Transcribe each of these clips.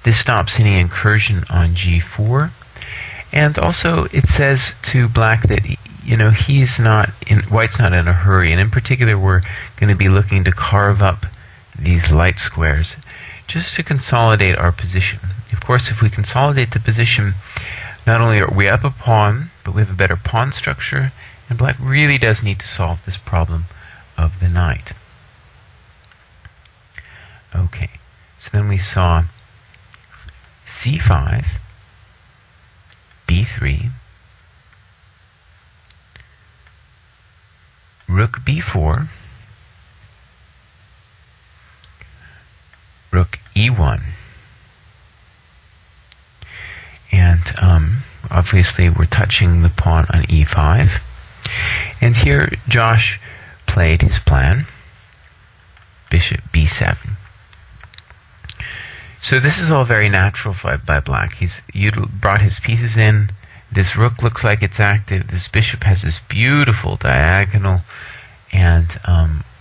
This stops any incursion on g4. And also it says to black that white's not in a hurry, and in particular we're going to be looking to carve up these light squares just to consolidate our position. Of course, if we consolidate the position, not only are we up a pawn, but we have a better pawn structure, and black really does need to solve this problem of the knight. Okay, so then we saw c5, b3, rook b4, rook e1, and obviously we're touching the pawn on e5. And here Josh played his plan, bishop b7. So this is all very natural by black. He's brought his pieces in. This rook looks like it's active. This bishop has this beautiful diagonal, and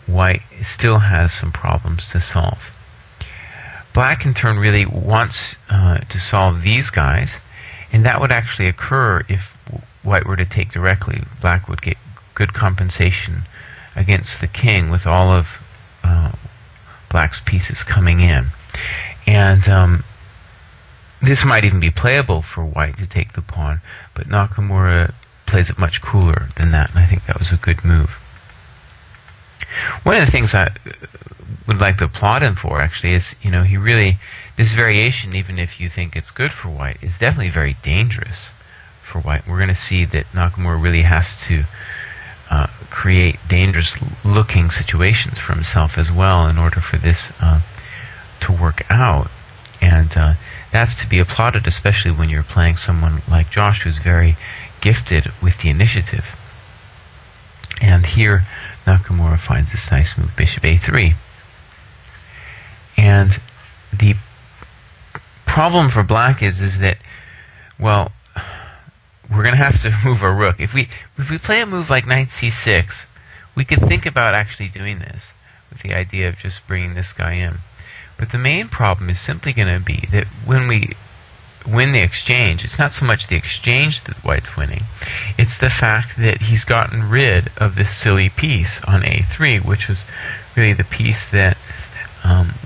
white still has some problems to solve. Black in turn really wants to solve these guys, and that would actually occur if white were to take directly. Black would get good compensation against the king with all of black's pieces coming in. And this might even be playable for white to take the pawn, but Nakamura plays it much cooler than that, and I think that was a good move. One of the things I would like to applaud him for, actually, is, he really, this variation, even if you think it's good for white, is definitely very dangerous for white. We're going to see that Nakamura really has to create dangerous-looking situations for himself as well in order for this to work out. And that's to be applauded, especially when you're playing someone like Josh, who's very gifted with the initiative. And here Nakamura finds this nice move, bishop a3. And the problem for black is that, well, we're going to have to move our rook. If we play a move like knight c6, we could think about actually doing this with the idea of just bringing this guy in. But the main problem is simply going to be that when we win the exchange, it's not so much the exchange that white's winning, it's the fact that he's gotten rid of this silly piece on a3, which was really the piece that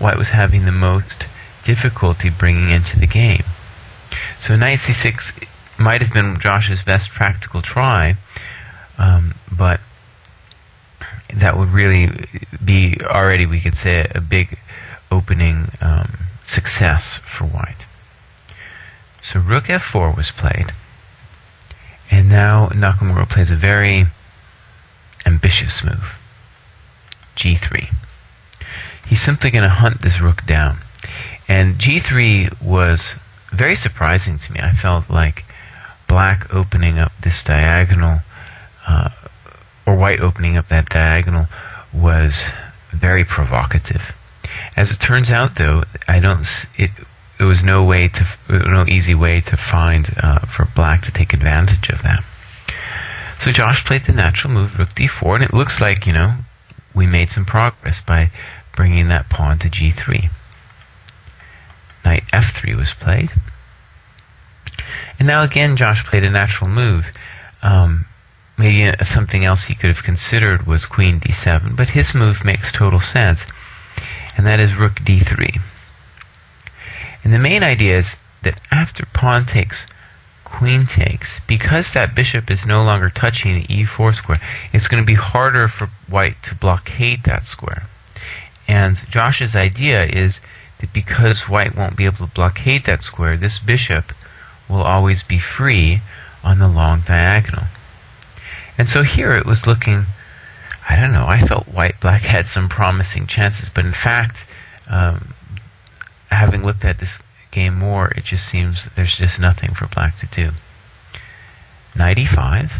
white was having the most difficulty bringing into the game. So knight c6 might have been Josh's best practical try, but that would really be already, we could say, a big opening success for white. So rook f4 was played, and now Nakamura plays a very ambitious move, g3. He's simply going to hunt this rook down, and g3 was very surprising to me. I felt like black opening up this diagonal, or white opening up that diagonal, was very provocative. As it turns out, though, there was no easy way to find for black to take advantage of that. So Josh played the natural move, rook d4, and it looks like, we made some progress by bringing that pawn to g3. Knight f3 was played. And now again, Josh played a natural move. Maybe something else he could have considered was queen d7, but his move makes total sense, and that is rook d3. And the main idea is that after pawn takes, queen takes, because that bishop is no longer touching the e4 square, it's going to be harder for white to blockade that square. And Josh's idea is that because white won't be able to blockade that square, this bishop will always be free on the long diagonal. And so here it was looking, I don't know, I felt black had some promising chances, but in fact, having looked at this game more, it just seems there's just nothing for black to do. Knight e5.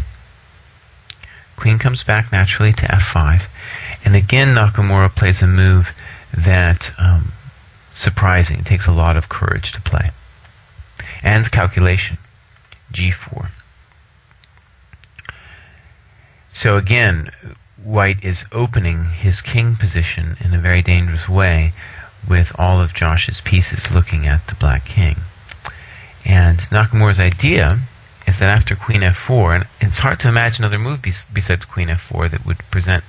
Queen comes back naturally to f5. And again, Nakamura plays a move that surprising. It takes a lot of courage to play. And calculation. g4. So again, white is opening his king position in a very dangerous way with all of Josh's pieces looking at the black king. And Nakamura's idea is that after queen f4, and it's hard to imagine another move besides queen f4 that would present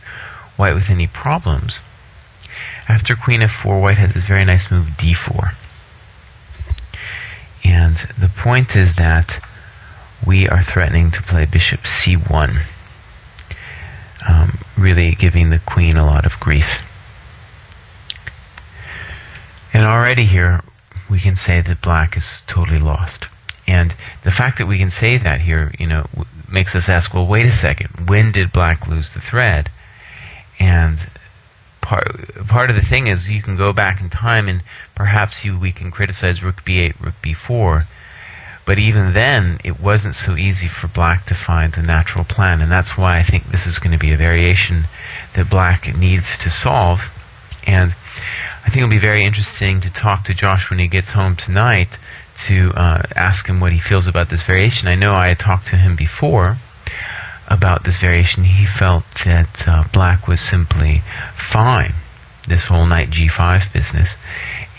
white with any problems. After queen f4, white has this very nice move d4. And the point is that we are threatening to play bishop c1, really giving the queen a lot of grief. And already here we can say that black is totally lost. And the fact that we can say that here, makes us ask, well, wait a second, when did black lose the thread? And part of the thing is you can go back in time and perhaps we can criticize rook b8, rook b4, but even then it wasn't so easy for black to find the natural plan, and that's why I think this is going to be a variation that black needs to solve. And I think it'll be very interesting to talk to Josh when he gets home tonight to ask him what he feels about this variation. I know I had talked to him before about this variation. He felt that black was simply fine, this whole knight g5 business.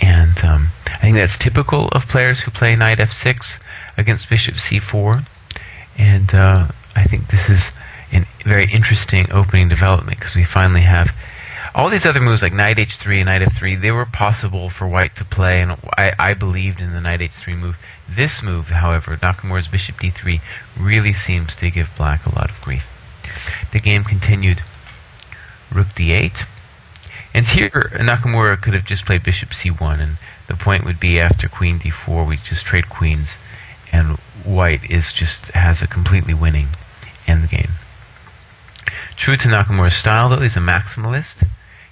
And I think that's typical of players who play knight f6 against bishop c4. And I think this is a very interesting opening development, because we finally have all these other moves like knight h3 and knight f3. They were possible for white to play, and I believed in the knight h3 move. This move, however, Nakamura's bishop d3, really seems to give black a lot of grief. The game continued. Rook d8. And here Nakamura could have just played bishop c1, and the point would be after queen d4 we just trade queens, and white has a completely winning endgame. True to Nakamura's style, though, he's a maximalist.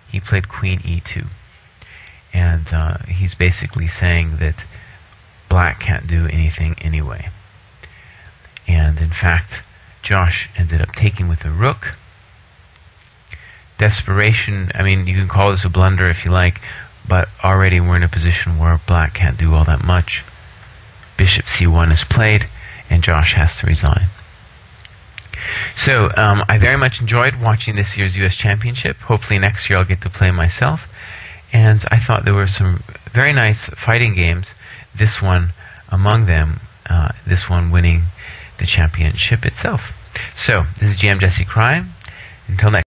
He played queen e2, and he's basically saying that black can't do anything anyway. And in fact, Josh ended up taking with a rook. Desperation, I mean, you can call this a blunder if you like, but already we're in a position where black can't do all that much. Bishop c1 is played, and Josh has to resign. So, I very much enjoyed watching this year's U.S. Championship. Hopefully next year I'll get to play myself. And I thought there were some very nice fighting games, this one among them, this one winning the championship itself. So, this is GM Jesse Kraai. Until next